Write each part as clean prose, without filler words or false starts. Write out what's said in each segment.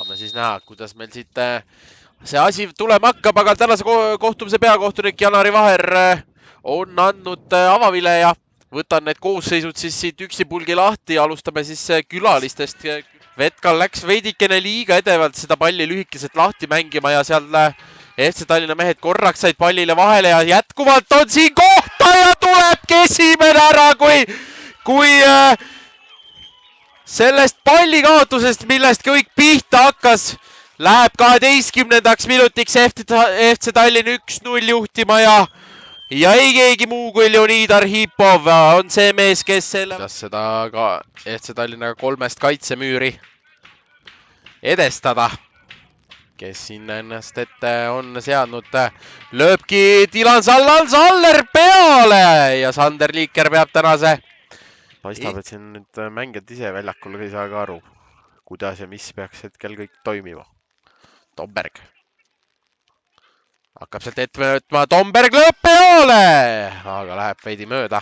Saame siis näha, kuidas meil siit see asi tulema hakkab, aga tänase kohtumise peakohtunik Janari Vaher on andnud avavile ja võtan need koosseisud siis siit üksipulgi lahti. Alustame siis külalistest. Vetkal läks veidikene liiga edevalt seda palli lühikeselt lahti mängima ja seal FC Tallinna mehed korraks said pallile vahele ja jätkuvalt on siin kohta ja tulebki esimene ära, kui sellest pallikaotusest, millest kõik pihta hakkas, läheb 12. minutiks FC Tallinn 1-0 juhtima ja ei keegi muu kui Leonid Arhipov on see mees, kes seda ka FC Tallinnaga 3 kaitsemüüri edestada, kes sinna ennast ette on seadnud. Lööbki Dilan Saller peale ja Sander Liiker peab tänase. Paistab, et siin nüüd mängijad ise väljakul ei saa ka aru, kuidas ja mis peaks hetkel kõik toimima. Tomberg hakkab sealt ette võtma, Tomberg lööb peale, aga läheb veidi mööda.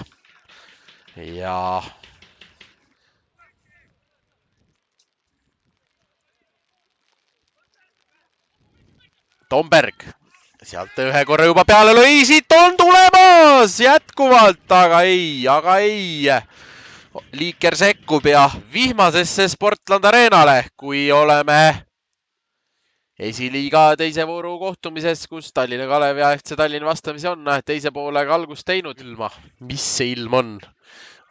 Ja Tomberg sealt ühe korra juba peale lõi, siit on tulemas jätkuvalt, aga ei. Liiker sekkub ja vihmasesse Sportland Arenale, kui oleme esiliiga teise vooru kohtumises, kus Tallinna Kalev ja FC Tallinn vastamisi on teise poolega algust teinud. Mis see ilm on?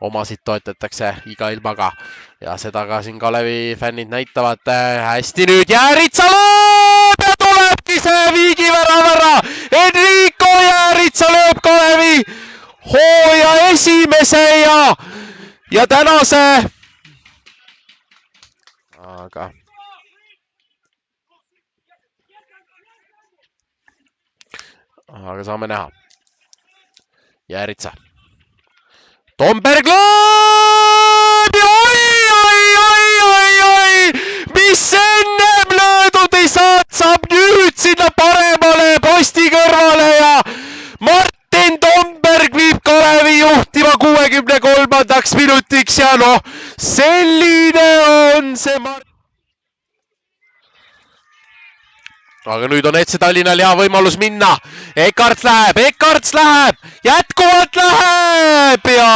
Omasid toetatakse iga ilmaga ja seda ka siin Kalevi fännid näitavad. Hästi nüüd Jääritsa lööb ja tulebki see viigivärava ära. Enrico Jääritsa lööb Kalevi hooaja esimese ja tänase. Aga saame näha. Jääritsa. Tomberg lööb ja oi! Mis ennem löödud ei saab nüüd sinna paremale posti kõrvale ja Martin Tomberg viib Kalevi juhtima 63. minutiks ja selline on see Aga nüüd on FC Tallinnal hea võimalus minna. Ekarts läheb, jätkuvalt läheb ja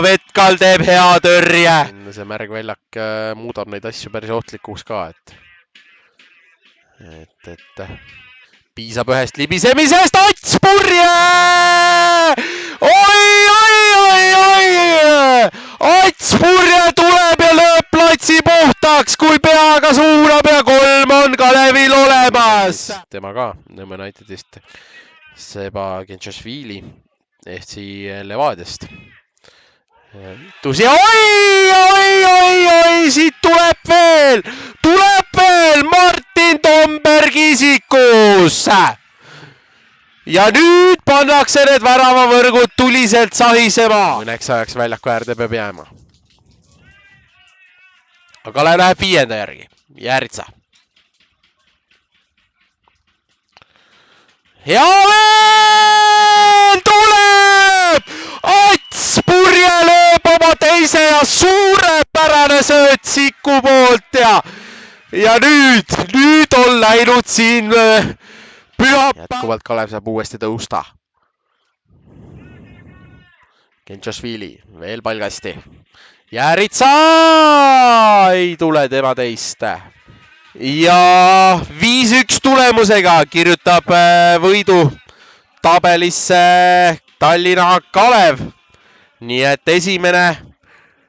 Vetkal teeb hea tõrje. See märgväljak muudab neid asju päris ohtlikuks ka, et piisab ühest libisemisest, Ats purje! Ats purje tuleb ja lööb platsi puhtaks, kui peaga suunab ja 3 on Kalevil olemas. Tema ka Nõmme Unitedist, Seba Genšašvili FC Levadiast. Ja oi, siit tuleb veel Martin Tomberg isikus. Ja nüüd pannakse need väravavõrgud tuliselt sahisema. Mõneks ajaks väljaku äärde peab jääma. Aga Kalev läheb 5. järgi. Jääritsa. Ja veel tuleb! Ats purje lööb oma teise ja suurepärane sööt Siku poolt ja nüüd on läinud siin jätkuvalt Kalev saab uuesti tõusta. Genšašvili veel palgasti. Jääritsa ei tule tema teist. Ja 5-1 tulemusega kirjutab võidu tabelisse Tallinna Kalev. Nii et esimene